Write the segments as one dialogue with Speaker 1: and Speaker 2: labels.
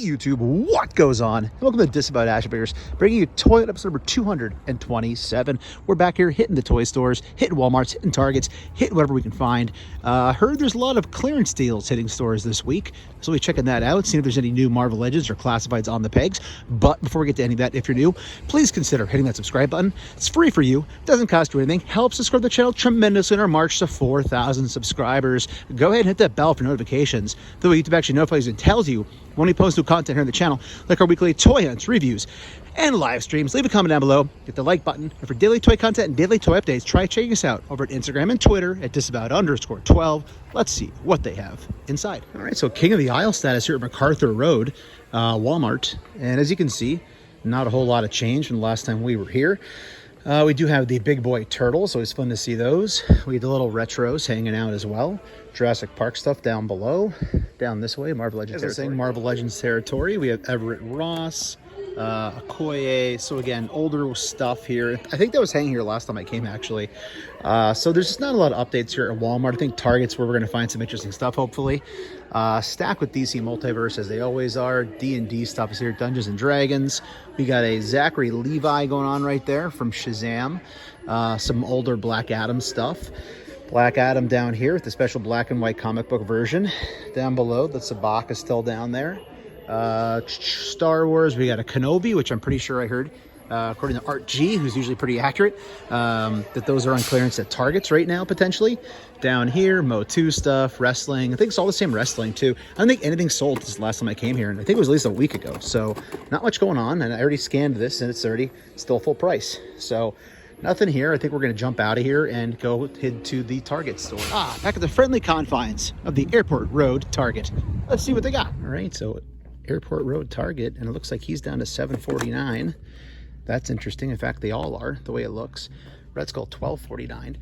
Speaker 1: YouTube, what goes on? Welcome to Disavowed Action Figures, bringing you Toy Hunt episode number 227. We're back here hitting the toy stores, hitting Walmarts, hitting Targets, hitting whatever we can find. Heard there's a lot of clearance deals hitting stores this week, so we'll be checking that out, seeing if there's any new Marvel Legends or Classifieds on the pegs. But before we get to any of that, if you're new, please consider hitting that subscribe button. It's free for you, doesn't cost you anything, helps us grow the channel tremendously in our march to 4,000 subscribers. Go ahead and hit that bell for notifications. The way YouTube actually notifies and tells you when we post new content here on the channel, like our weekly toy hunts, reviews, and live streams. Leave a comment down below, hit the like button, and for daily toy content and daily toy updates, try checking us out over at Instagram and Twitter at Disavowed_12. Let's see what they have inside. All right, so King of the Aisle status here at MacArthur Road, Walmart, and as you can see, not a whole lot of change from the last time we were here. We do have the big boy turtles, so it's fun to see those. We have the little retros hanging out as well. Jurassic Park stuff down below. Down this way, Marvel Legends territory. Marvel Legends territory. We have Everett Ross, Okoye. So again, older stuff here. I think that was hanging here last time I came, actually. So there's just not a lot of updates here at Walmart. I think Target's where we're going to find some interesting stuff, hopefully. Stacked with DC Multiverse, as they always are. D&D stuff is here. Dungeons and Dragons. We got a Zachary Levi going on right there from Shazam. Some older Black Adam stuff. Black Adam down here with the special black and white comic book version. Down below, the Sabak is still down there. Star Wars, we got a Kenobi, which I'm pretty sure I heard, according to Art G, who's usually pretty accurate, that those are on clearance at Targets right now, potentially. Down here, MOTU stuff, wrestling. I think it's all the same wrestling, too. I don't think anything sold this last time I came here, and I think it was at least a week ago. So not much going on, and I already scanned this, and it's already still full price. So nothing here. I think we're going to jump out of here and go head to the Target store. Back at the friendly confines of the Airport Road Target. Let's see what they got. All right, so Airport Road Target, and it looks like he's down to $7.49. That's interesting. In fact, they all are, the way it looks. Red Skull, $12.49.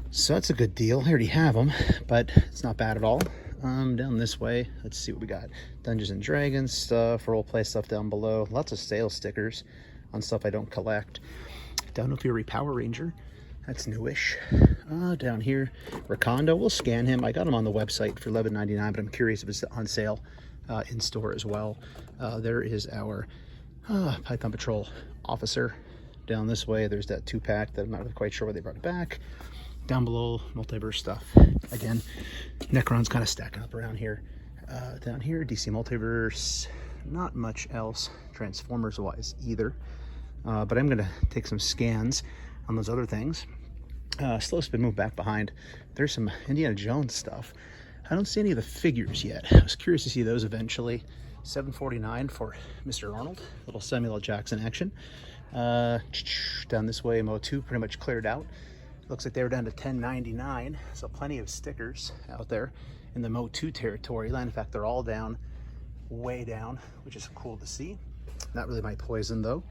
Speaker 1: So that's a good deal. I already have them, but it's not bad at all. Down this way, let's see what we got. Dungeons and Dragons stuff, roleplay stuff down below. Lots of sales stickers on stuff I don't collect. Down to Fury Power Ranger, that's newish. Down here, Rakondo, we'll scan him. I got him on the website for $11.99, but I'm curious if it's on sale in store as well. There is our Python Patrol officer. Down this way, there's that 2-pack that I'm not quite sure why they brought it back. Down below, multiverse stuff. Again, Necron's kind of stacking up around here. Down here, DC Multiverse, not much else Transformers wise either. But I'm going to take some scans on those other things. Slow spin move back behind. There's some Indiana Jones stuff. I don't see any of the figures yet. I was curious to see those eventually. $7.49 for Mr. Arnold. Little Samuel L. Jackson action. Down this way, MOTU pretty much cleared out. Looks like they were down to $10.99. So plenty of stickers out there in the MOTU territory. In fact, they're all down, way down, which is cool to see. Not really my poison though.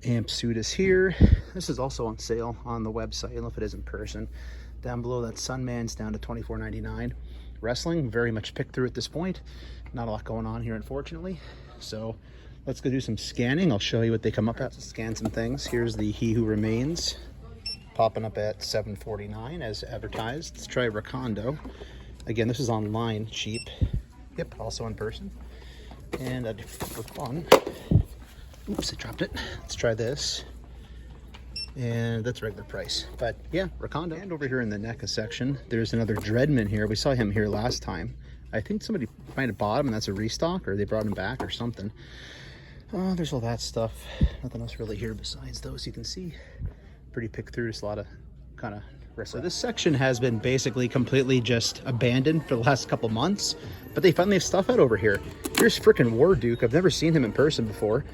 Speaker 1: Amp suit is here. This is also on sale on the website. I don't know if it is in person. Down below, that Sunman's down to $24.99. Wrestling, very much picked through at this point. Not a lot going on here, unfortunately. So let's go do some scanning. I'll show you what they come up at. Scan some things. Here's the He Who Remains, popping up at $7.49 as advertised. Let's try Rakondo. Again, this is online, cheap. Yep, also in person. And for fun, oops, I dropped it. Let's try this. And that's regular price. But yeah, Rakondo. And over here in the NECA section, there's another Dreadman here. We saw him here last time. I think somebody might have bought him and that's a restock, or they brought him back or something. Oh, there's all that stuff. Nothing else really here besides those you can see. Pretty picked through, just a lot of kind of. So this section has been basically completely just abandoned for the last couple months, but they finally have stuff out over here. Here's frickin' War Duke. I've never seen him in person before.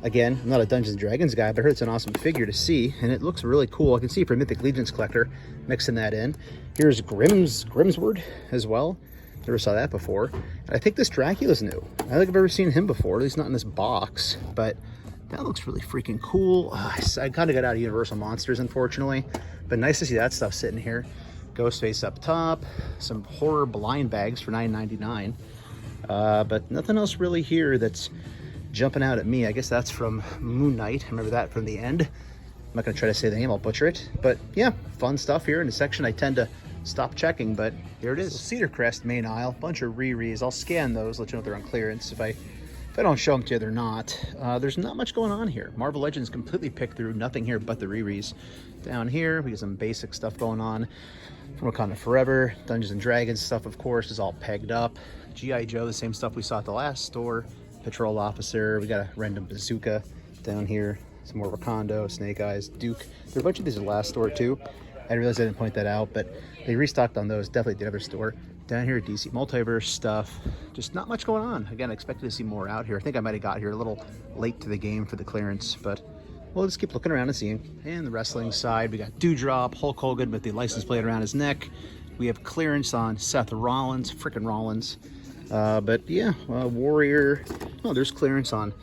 Speaker 1: Again, I'm not a Dungeons & Dragons guy, but I heard it's an awesome figure to see, and it looks really cool. I can see for Mythic Legions collector, mixing that in. Here's Grimsword as well. Never saw that before. And I think this Dracula's new. I don't think I've ever seen him before, at least not in this box, but that looks really freaking cool. I kind of got out of Universal Monsters, unfortunately, but nice to see that stuff sitting here. Ghostface up top, some horror blind bags for $9.99, but nothing else really here that's jumping out at me. I guess that's from Moon Knight. I remember that from the end. I'm not going to try to say the name, I'll butcher it. But yeah, fun stuff here in the section I tend to stop checking, but here it is. So Cedar Crest main aisle, bunch of re-re's. I'll scan those, let you know if they're on clearance. If I if I don't show them to you, they're not. There's not much going on here. Marvel Legends completely picked through, nothing here but the re-re's. Down here, we got some basic stuff going on. From Wakanda Forever, Dungeons and Dragons stuff, of course, is all pegged up. G.I. Joe, the same stuff we saw at the last store. Patrol Officer, we got a random bazooka down here. Some more Wakanda, Snake Eyes, Duke. There are a bunch of these at the last store too. I realized I didn't point that out, but they restocked on those, definitely at the other store. Down here, DC Multiverse stuff. Just not much going on. Again, I expected to see more out here. I think I might have got here a little late to the game for the clearance, but we'll just keep looking around and seeing. And the wrestling side, we got Dewdrop, Hulk Hogan with the license plate around his neck. We have clearance on Seth Rollins, frickin' Rollins. But yeah, Warrior. Oh, there's clearance on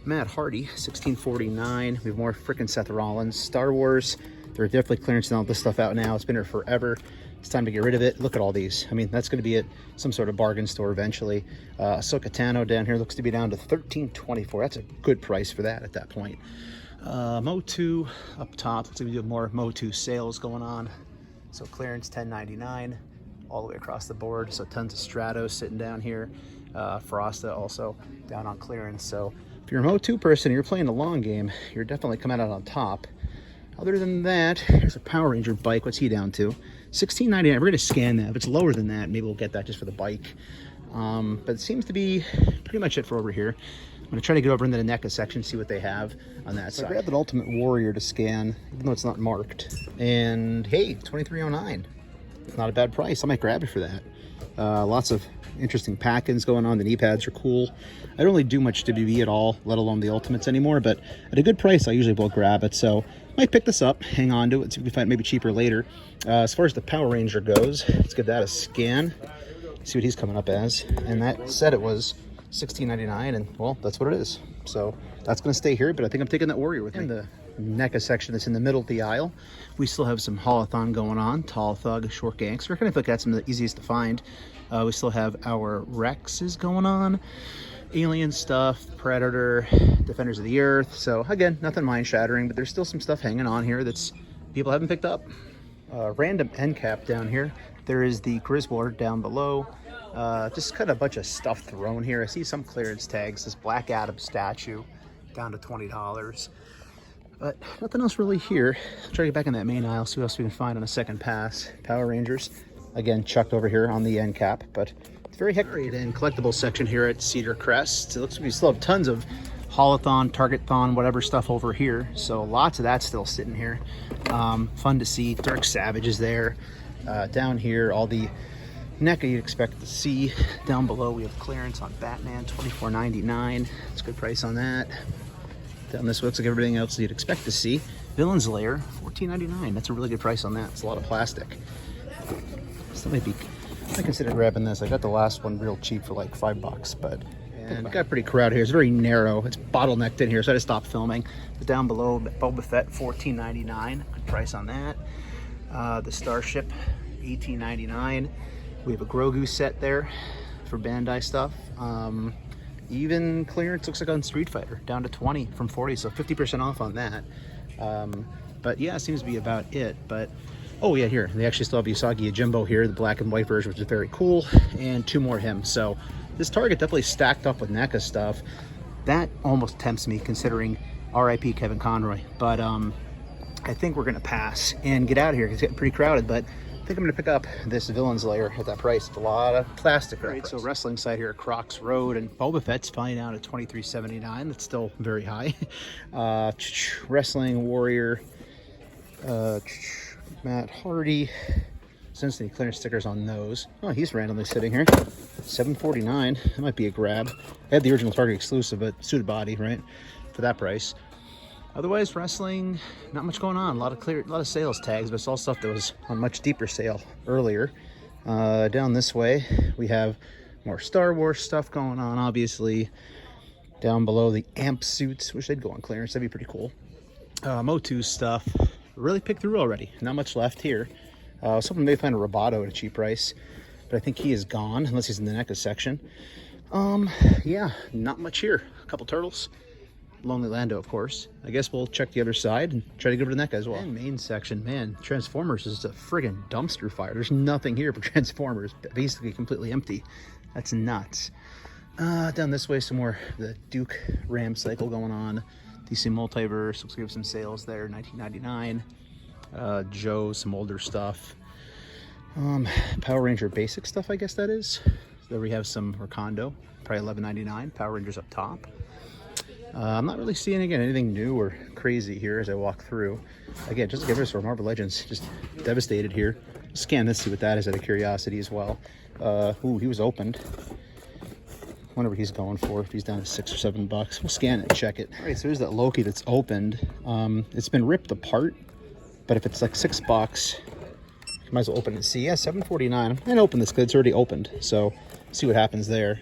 Speaker 1: Matt Hardy, 1649. We have more frickin' Seth Rollins. Star Wars, they're definitely clearancing all this stuff out now. It's been here forever. It's time to get rid of it. Look at all these. I mean, that's going to be at some sort of bargain store eventually. Ahsoka Tano down here looks to be down to $13.24. That's a good price for that at that point. MOTU up top. Looks like we have more MOTU sales going on. So clearance $10.99 all the way across the board. So tons of Stratos sitting down here. Frosta also down on clearance. So if you're a MOTU person and you're playing the long game, you're definitely coming out on top. Other than that, here's a Power Ranger bike. What's he down to? $16.99. We're going to scan that. If it's lower than that, maybe we'll get that just for the bike. But it seems to be pretty much it for over here. I'm going to try to get over into the NECA section, see what they have on that side. I grabbed an Ultimate Warrior to scan, even though it's not marked. And hey, $23.09. It's not a bad price. I might grab it for that. Lots of interesting pack-ins going on. The knee pads are cool. I don't really do much WB at all, let alone the Ultimates anymore, but at a good price, I usually will grab it. So might pick this up, hang on to it, see if we find it maybe cheaper later. As far as the Power Ranger goes, let's give that a scan, see what he's coming up as. And that said it was $16.99, and well, that's what it is. So that's going to stay here, but I think I'm taking that Warrior with me. In the NECA section that's in the middle of the aisle, we still have some Haulathon going on. Tall Thug, Short Gangster. I kind of feel like that's some of the easiest to find. We still have our Rexes going on. Alien stuff, Predator, Defenders of the Earth. So again, nothing mind-shattering, but there's still some stuff hanging on here that's people haven't picked up. Random end cap down here. There is the Griswold down below. Just kind of a bunch of stuff thrown here. I see some clearance tags. This Black Adam statue down to $20. But nothing else really here. I'll try to get back in that main aisle, see what else we can find on a second pass. Power Rangers, again, chucked over here on the end cap, but it's very hectic. And collectible section here at Cedar Crest. It looks like we still have tons of Haulathon, Target-thon, whatever stuff over here. So lots of that still sitting here. Fun to see. Dark Savage is there. Down here, all the NECA you'd expect to see. Down below, we have clearance on Batman, $24.99. It's a good price on that. Down this way, looks like everything else you'd expect to see. Villain's Lair, $14.99. That's a really good price on that. It's a lot of plastic. So maybe I consider grabbing this. I got the last one real cheap for like $5, but and got pretty crowded here. It's very narrow. It's bottlenecked in here, so I just stopped filming. But down below, Boba Fett, $14.99. Good price on that. The Starship, $18.99. We have a Grogu set there for Bandai stuff. Even clearance looks like on Street Fighter, down to 20 from 40, so 50% off on that. But yeah, it seems to be about it. But oh yeah, here they actually still have Usagi Yojimbo here, the black and white version, which is very cool, and two more him. So this Target definitely stacked up with NECA stuff. That almost tempts me, considering R.I.P. Kevin Conroy. But I think we're gonna pass and get out of here. It's getting pretty crowded, but I think I'm going to pick up this Villain's Lair at that price. It's a lot of plastic. Right, so wrestling side here at Crocs Road, and Boba Fett's finally down at $23.79. That's still very high. Wrestling Warrior, Matt Hardy. Since any clearance stickers on those. Oh, he's randomly sitting here. $7.49. That might be a grab. I had the original Target exclusive, but suited body, right? For that price. Otherwise, wrestling, not much going on. A lot of sales tags, but it's all stuff that was on much deeper sale earlier. Down this way, we have more Star Wars stuff going on, obviously. Down below, the AMP suits, which they'd go on clearance. That'd be pretty cool. MOTU stuff, really picked through already. Not much left here. Someone may find a Roboto at a cheap price, but I think he is gone, unless he's in the NECA section. Yeah, not much here. A couple turtles. Lonely Lando, of course. I guess we'll check the other side and try to get over to NECA as well. And main section, man, Transformers is a friggin' dumpster fire. There's nothing here for Transformers. Basically completely empty. That's nuts. Down this way, some more the Duke Ram cycle going on. DC Multiverse, looks like we have some sales there, $19.99. Joe, some older stuff. Power Ranger basic stuff, I guess that is. So there we have some Recondo, probably $11.99. Power Rangers up top. I'm not really seeing, again, anything new or crazy here as I walk through. Again, just to give us for Marvel Legends, just devastated here. Scan this, see what that is out of curiosity as well. Ooh, he was opened. Wonder what he's going for, if he's down to $6 or $7. We'll scan it and check it. All right, so here's that Loki that's opened. It's been ripped apart, but if it's like $6, you might as well open it and see. Yeah, $7.49. I'm gonna open this because it's already opened, so see what happens there.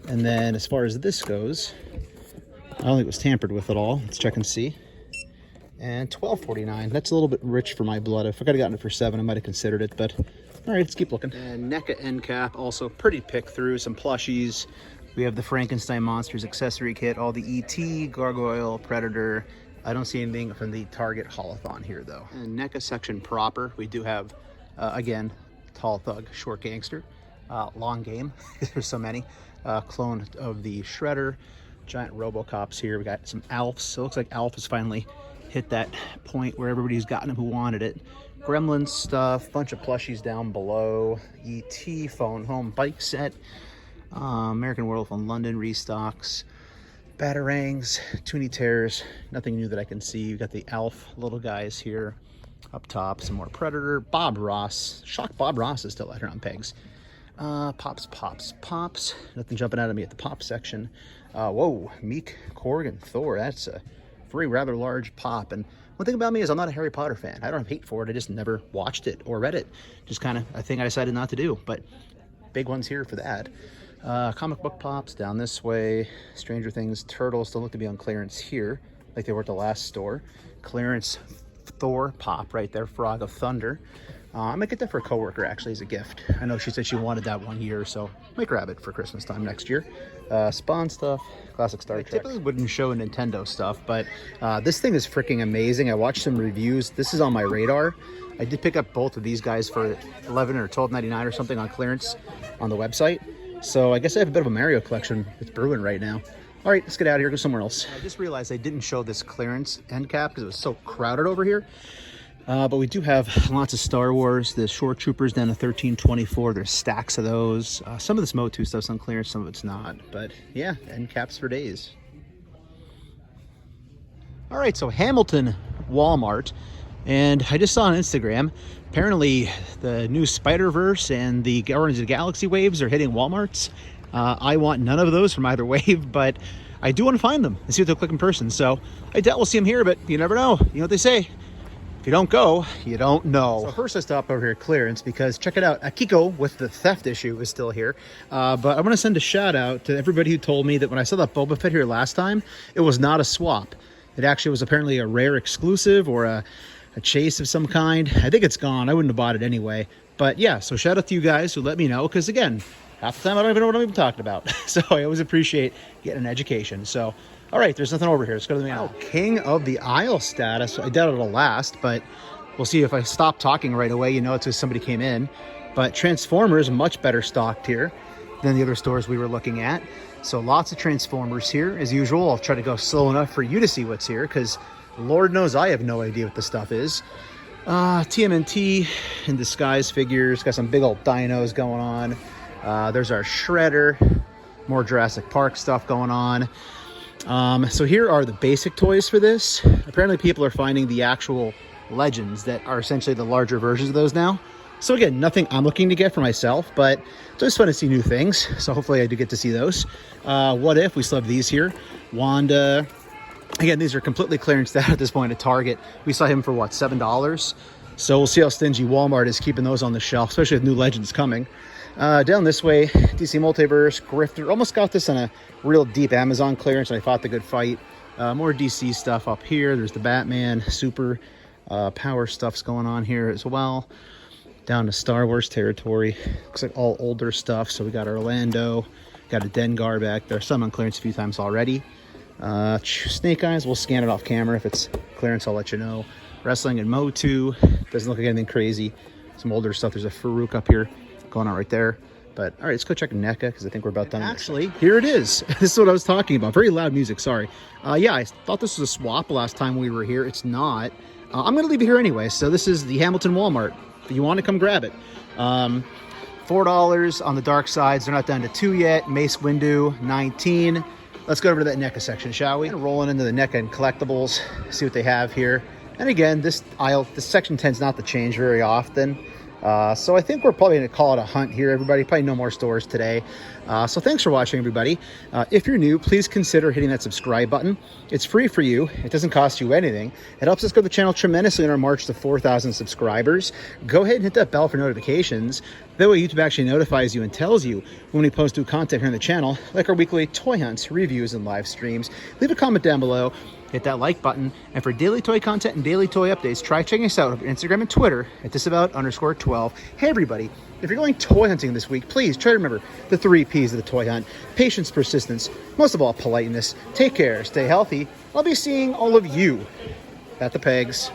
Speaker 1: And then as far as this goes, I don't think it was tampered with at all. Let's check and see. And $12.49. That's a little bit rich for my blood. If I could have gotten it for $7, I might have considered it, but all right, let's keep looking. And NECA end cap, also pretty pick through. Some plushies. We have the Frankenstein Monsters accessory kit, all the ET, Gargoyle, Predator. I don't see anything from the Target Haulathon here, though. And NECA section proper, we do have, again, Tall Thug, Short Gangster, Long Game, there's so many, clone of the Shredder, giant Robocops here. We got some Alfs, so it looks like Alf has finally hit that point where everybody's gotten him who wanted it. Gremlins stuff, bunch of plushies down below, ET, Phone Home bike set, American Werewolf in London restocks, Batarangs, Toonie Terrors, nothing new that I can see. We've got the Alf little guys here up top, some more Predator, Bob Ross. Shock Bob Ross is still out here on pegs. Pops. Nothing jumping out at me at the pop section. Whoa, Meek, Korg, and Thor. That's a very rather large pop. And one thing about me is I'm not a Harry Potter fan. I don't have hate for it. I just never watched it or read it. Just kind of a thing I decided not to do. But big ones here for that. Comic book pops down this way. Stranger Things Turtles still look to be on clearance here, like they were at the last store. Clearance Thor pop right there, Frog of Thunder. I might get that for a coworker actually as a gift. I know she said she wanted that one year, so I might grab it for Christmas time next year. Spawn stuff, classic Star Trek. I typically wouldn't show Nintendo stuff, but this thing is freaking amazing. I watched some reviews. This is on my radar. I did pick up both of these guys for $11 or $12.99 or something on clearance on the website. So I guess I have a bit of a Mario collection that's brewing right now. All right, let's get out of here, go somewhere else. I just realized I didn't show this clearance end cap because it was so crowded over here. But we do have lots of Star Wars. The Shore Troopers down to $13.24. There's stacks of those. Some of this MOTU stuff's on clearance, some of it's not. But yeah, end caps for days. All right, so Hamilton Walmart. And I just saw on Instagram, apparently the new Spider-Verse and the Guardians of the Galaxy waves are hitting Walmarts. I want none of those from either wave, but I do want to find them and see what they look like in person. So I doubt we'll see them here, but you never know. You know what they say? If you don't go, you don't know. So first I stopped over here at clearance because check it out. Akiko with the theft issue is still here. But I want to send a shout out to everybody who told me that when I saw that Boba Fett here last time, it was not a swap. It actually was apparently a rare exclusive or a chase of some kind. I think it's gone. I wouldn't have bought it anyway. But yeah, so shout out to you guys who let me know, because again, half the time I don't even know what I'm even talking about. So I always appreciate getting an education. So, all right, there's nothing over here. Let's go to the main aisle. King of the Aisle status. I doubt it'll last, but we'll see. If I stop talking right away, you know it's because somebody came in. But Transformers, much better stocked here than the other stores we were looking at. So lots of Transformers here. As usual, I'll try to go slow enough for you to see what's here, because Lord knows I have no idea what the stuff is. TMNT in disguise figures. Got some big old dinos going on. There's our Shredder. More Jurassic Park stuff going on. So here are the basic toys for this. Apparently people are finding the actual Legends that are essentially the larger versions of those now. So again, nothing I'm looking to get for myself, but it's always fun to see new things. So hopefully I do get to see those. What If, we still have these here. Wanda. Again, these are completely clearanced out at this point at Target. We saw him for what, $7? So we'll see how stingy Walmart is keeping those on the shelf, especially with new Legends coming. Down this way, DC Multiverse, Grifter. Almost got this on a real deep Amazon clearance, and I fought the good fight. More DC stuff up here. There's the Batman, Super Power stuff's going on here as well. Down to Star Wars territory. Looks like all older stuff. So we got Orlando, got a Dengar back there. Some on clearance a few times already. Snake Eyes, we'll scan it off camera. If it's clearance, I'll let you know. Wrestling and MOTU. Doesn't look like anything crazy. Some older stuff. There's a Farouk up here going on right there. But all right, let's go check NECA because I think we're about done. Actually, here it is. This is what I was talking about. Very loud music, sorry. Yeah, I thought this was a swap last time we were here. It's not. I'm going to leave it here anyway. So this is the Hamilton Walmart. If you want to come grab it. $4 on the dark sides. They're not down to 2 yet. Mace Windu, 19. Let's go over to that NECA section, shall we? Rolling into the NECA and collectibles, see what they have here. And again, this section tends not to change very often. So I think we're probably going to call it a hunt here, everybody. Probably no more stores today. So thanks for watching, everybody. If you're new, please consider hitting that subscribe button. It's free for you. It doesn't cost you anything. It helps us grow the channel tremendously in our march to 4,000 subscribers. Go ahead and hit that bell for notifications. That way YouTube actually notifies you and tells you when we post new content here on the channel, like our weekly toy hunts, reviews, and live streams. Leave a comment down below. Hit that like button. And for daily toy content and daily toy updates, try checking us out on Instagram and Twitter at Disavowed_12. Hey, everybody. If you're going toy hunting this week, please try to remember the 3 Ps of the toy hunt. Patience, persistence, most of all, politeness. Take care, stay healthy. I'll be seeing all of you at the pegs.